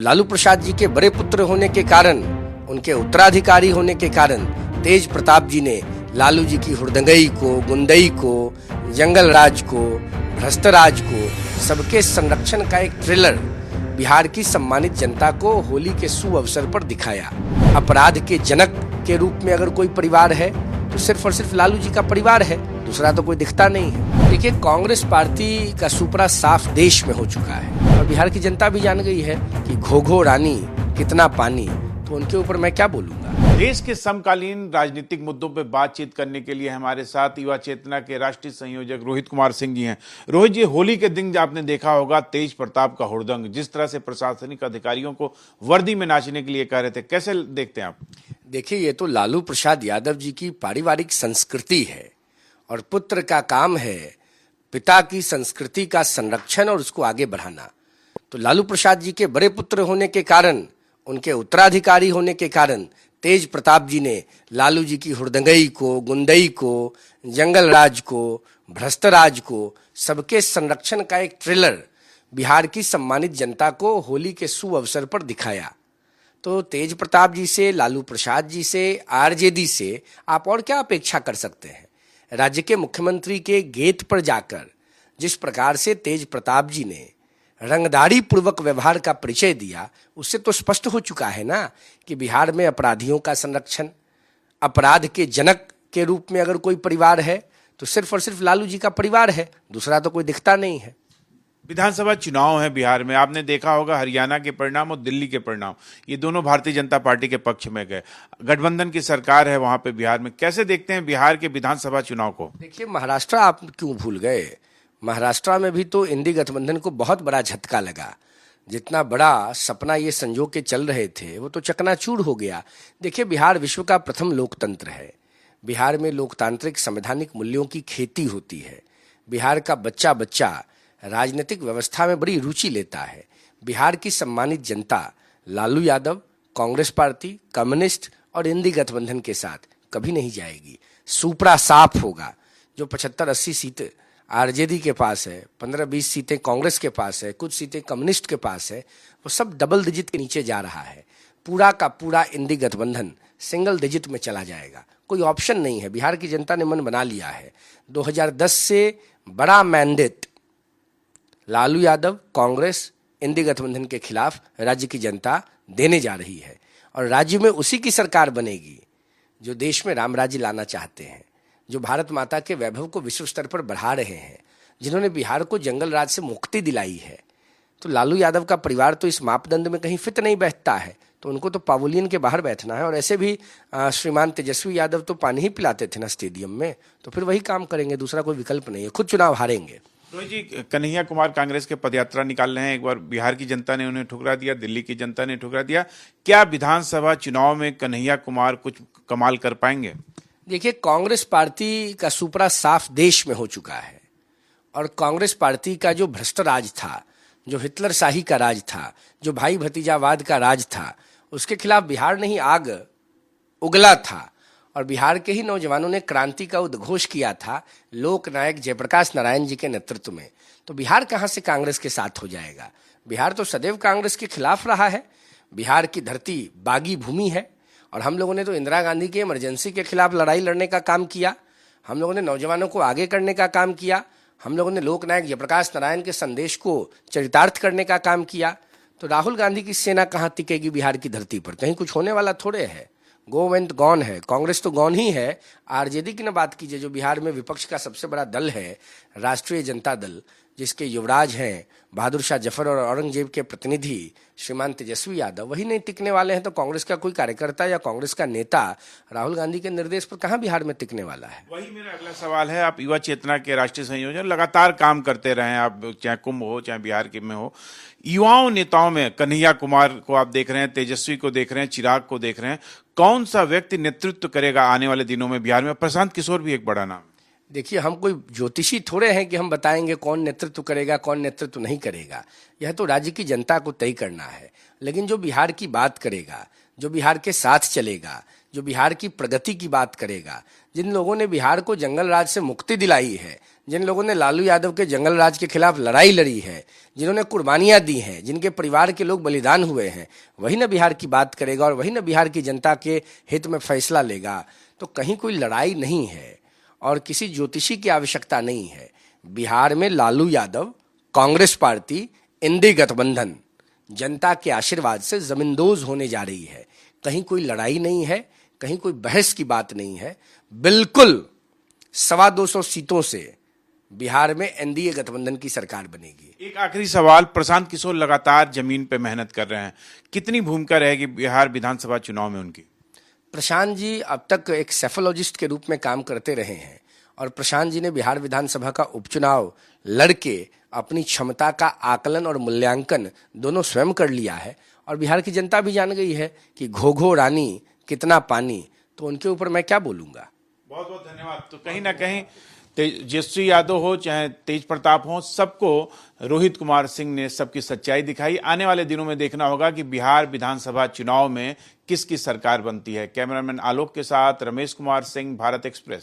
लालू प्रसाद जी के बड़े पुत्र होने के कारण, उनके उत्तराधिकारी होने के कारण तेज प्रताप जी ने लालू जी की हुड़दंगई को, गुंडई को, जंगल राज को, भ्रष्ट राज को, सबके संरक्षण का एक ट्रेलर बिहार की सम्मानित जनता को होली के शुभ अवसर पर दिखाया। अपराध के जनक के रूप में अगर कोई परिवार है तो सिर्फ और सिर्फ लालू जी का परिवार है, दूसरा तो कोई दिखता नहीं है। देखिए, कांग्रेस पार्टी का सुपड़ा साफ देश में हो चुका है और बिहार की जनता भी जान गई है कि घोघो रानी कितना पानी, तो उनके ऊपर मैं क्या बोलूंगा। देश के समकालीन राजनीतिक मुद्दों पर बातचीत करने के लिए हमारे साथ युवा चेतना के राष्ट्रीय संयोजक रोहित कुमार सिंह जी हैं। रोहित जी, होली के दिन आपने देखा होगा तेज प्रताप का हुड़दंग, जिस तरह से प्रशासनिक अधिकारियों को वर्दी में नाचने के लिए कह रहे थे, कैसे देखते हैं आप? देखिए, ये तो लालू प्रसाद यादव जी की पारिवारिक संस्कृति है और पुत्र का काम है पिता की संस्कृति का संरक्षण और उसको आगे बढ़ाना। तो लालू प्रसाद जी के बड़े पुत्र होने के कारण, उनके उत्तराधिकारी होने के कारण तेज प्रताप जी ने लालू जी की हुड़दंगई को, गुंडई को, जंगल राज को, भ्रष्ट राज को, सबके संरक्षण का एक ट्रेलर बिहार की सम्मानित जनता को होली के शुभ अवसर पर दिखाया। तो तेज प्रताप जी से, लालू प्रसाद जी से, आरजेडी से आप और क्या अपेक्षा कर सकते हैं। राज्य के मुख्यमंत्री के गेट पर जाकर जिस प्रकार से तेज प्रताप जी ने रंगदारी पूर्वक व्यवहार का परिचय दिया, उससे तो स्पष्ट हो चुका है ना कि बिहार में अपराधियों का संरक्षण, अपराध के जनक के रूप में अगर कोई परिवार है तो सिर्फ और सिर्फ लालू जी का परिवार है, दूसरा तो कोई दिखता नहीं है। विधानसभा चुनाव है बिहार में, आपने देखा होगा हरियाणा के परिणाम और दिल्ली के परिणाम, ये दोनों भारतीय जनता पार्टी के पक्ष में गए। गठबंधन की सरकार है वहां पे बिहार में, कैसे देखते हैं बिहार के विधानसभा चुनाव को? देखिए, महाराष्ट्र आप क्यों भूल गए? महाराष्ट्र में भी तो इंडी गठबंधन को बहुत बड़ा झटका लगा। जितना बड़ा सपना ये संजो के चल रहे थे वो तो चकनाचूर हो गया। देखिए, बिहार विश्व का प्रथम लोकतंत्र है। बिहार में लोकतांत्रिक संवैधानिक मूल्यों की खेती होती है। बिहार का बच्चा बच्चा राजनीतिक व्यवस्था में बड़ी रुचि लेता है। बिहार की सम्मानित जनता लालू यादव, कांग्रेस पार्टी, कम्युनिस्ट और इंडी गठबंधन के साथ कभी नहीं जाएगी। सुपड़ा साफ होगा। जो 75-80 सीटें आरजेडी के पास है, 15-20 सीटें कांग्रेस के पास है, कुछ सीटें कम्युनिस्ट के पास है, वो सब डबल डिजिट के नीचे जा रहा है। पूरा का पूरा इंडी गठबंधन सिंगल डिजिट में चला जाएगा। कोई ऑप्शन नहीं है। बिहार की जनता ने मन बना लिया है। 2010 से बड़ा मैंडेट लालू यादव, कांग्रेस, इंडी गठबंधन के खिलाफ राज्य की जनता देने जा रही है और राज्य में उसी की सरकार बनेगी जो देश में राम राज्य लाना चाहते हैं, जो भारत माता के वैभव को विश्व स्तर पर बढ़ा रहे हैं, जिन्होंने बिहार को जंगल राज से मुक्ति दिलाई है। तो लालू यादव का परिवार तो इस मापदंड में कहीं फिट नहीं बैठता है, तो उनको तो पावोलियन के बाहर बैठना है। और ऐसे भी श्रीमान तेजस्वी यादव तो पानी ही पिलाते थे ना स्टेडियम में, तो फिर वही काम करेंगे, दूसरा कोई विकल्प नहीं है। खुद चुनाव हारेंगे। रोहित जी, कन्हैया कुमार कांग्रेस के पदयात्रा निकाल रहे हैं। एक बार बिहार की जनता ने उन्हें ठुकरा दिया, दिल्ली की जनता ने ठुकरा दिया। क्या विधानसभा चुनाव में कन्हैया कुमार कुछ कमाल कर पाएंगे? देखिए, कांग्रेस पार्टी का सुपड़ा साफ देश में हो चुका है और कांग्रेस पार्टी का जो भ्रष्ट राज था, जो हिटलर शाही का राज था, जो भाई भतीजावाद का राज था, उसके खिलाफ बिहार नहीं आग उगला था और बिहार के ही नौजवानों ने क्रांति का उद्घोष किया था लोक नायक जयप्रकाश नारायण जी के नेतृत्व में। तो बिहार कहां से कांग्रेस के साथ हो जाएगा? बिहार तो सदैव कांग्रेस के खिलाफ रहा है। बिहार की धरती बागी भूमि है और हम लोगों ने तो इंदिरा गांधी की इमरजेंसी के खिलाफ लड़ाई लड़ने का काम किया। हम लोगों ने नौजवानों को आगे करने का काम किया। हम लोगों ने लोक नायक जयप्रकाश नारायण के संदेश को चरितार्थ करने का काम किया। तो राहुल गांधी की सेना कहाँ टिकेगी बिहार की धरती पर? कहीं कुछ होने वाला थोड़े है। गो वेंट गॉन है। कांग्रेस तो गॉन ही है। आरजेडी की ना बात कीजिए, जो बिहार में विपक्ष का सबसे बड़ा दल है, राष्ट्रीय जनता दल, जिसके युवराज हैं बहादुर शाह जफर और औरंगजेब के प्रतिनिधि श्रीमान तेजस्वी यादव, वही नहीं टिकने वाले हैं। तो कांग्रेस का कोई कार्यकर्ता या कांग्रेस का नेता राहुल गांधी के निर्देश पर कहां बिहार में टिकने वाला है? वही मेरा अगला सवाल है। आप युवा चेतना के राष्ट्रीय संयोजक, लगातार काम करते रहे हैं, आप चाहे कुंभ हो चाहे बिहार के में हो। युवाओं नेताओं में कन्हैया कुमार को आप देख रहे हैं, तेजस्वी को देख रहे हैं, चिराग को देख रहे हैं, कौन सा व्यक्ति नेतृत्व करेगा आने वाले दिनों में बिहार में? प्रशांत किशोर भी एक बड़ा नाम। देखिए, हम कोई ज्योतिषी थोड़े हैं कि हम बताएंगे कौन नेतृत्व करेगा, कौन नेतृत्व नहीं करेगा। यह तो राज्य की जनता को तय करना है। लेकिन जो बिहार की बात करेगा, जो बिहार के साथ चलेगा, जो बिहार की प्रगति की बात करेगा, जिन लोगों ने बिहार को जंगल राज से मुक्ति दिलाई है, जिन लोगों ने लालू यादव के जंगल राज के खिलाफ लड़ाई लड़ी है, जिन्होंने कुर्बानियां दी हैं, जिनके परिवार के लोग बलिदान हुए हैं, वही ना बिहार की बात करेगा और वही ना बिहार की जनता के हित में फैसला लेगा। तो कहीं कोई लड़ाई नहीं है और किसी ज्योतिषी की आवश्यकता नहीं है। बिहार में लालू यादव, कांग्रेस पार्टी, इंडी गठबंधन जनता के आशीर्वाद से जमींदोज होने जा रही है। कहीं कोई लड़ाई नहीं है, कहीं कोई बहस की बात नहीं है। बिल्कुल 225 सीटों से बिहार में एनडीए गठबंधन की सरकार बनेगी। एक आखिरी सवाल, प्रशांत किशोर लगातार जमीन पे मेहनत कर रहे हैं, कितनी भूमिका रहेगी बिहार विधानसभा चुनाव में उनकी? प्रशांत जी अब तक एक सेफोलॉजिस्ट के रूप में काम करते रहे हैं और प्रशांत जी ने बिहार विधानसभा का उपचुनाव लड़के अपनी क्षमता का आकलन और मूल्यांकन दोनों स्वयं कर लिया है और बिहार की जनता भी जान गई है कि घोघो रानी कितना पानी। तो उनके ऊपर मैं क्या बोलूंगा। बहुत बहुत धन्यवाद। तो कहीं ना कहीं तेजस्वी यादव हो चाहे तेज प्रताप हो, सबको रोहित कुमार सिंह ने सबकी सच्चाई दिखाई। आने वाले दिनों में देखना होगा कि बिहार विधानसभा चुनाव में किसकी सरकार बनती है। कैमरामैन आलोक के साथ रमेश कुमार सिंह, भारत एक्सप्रेस।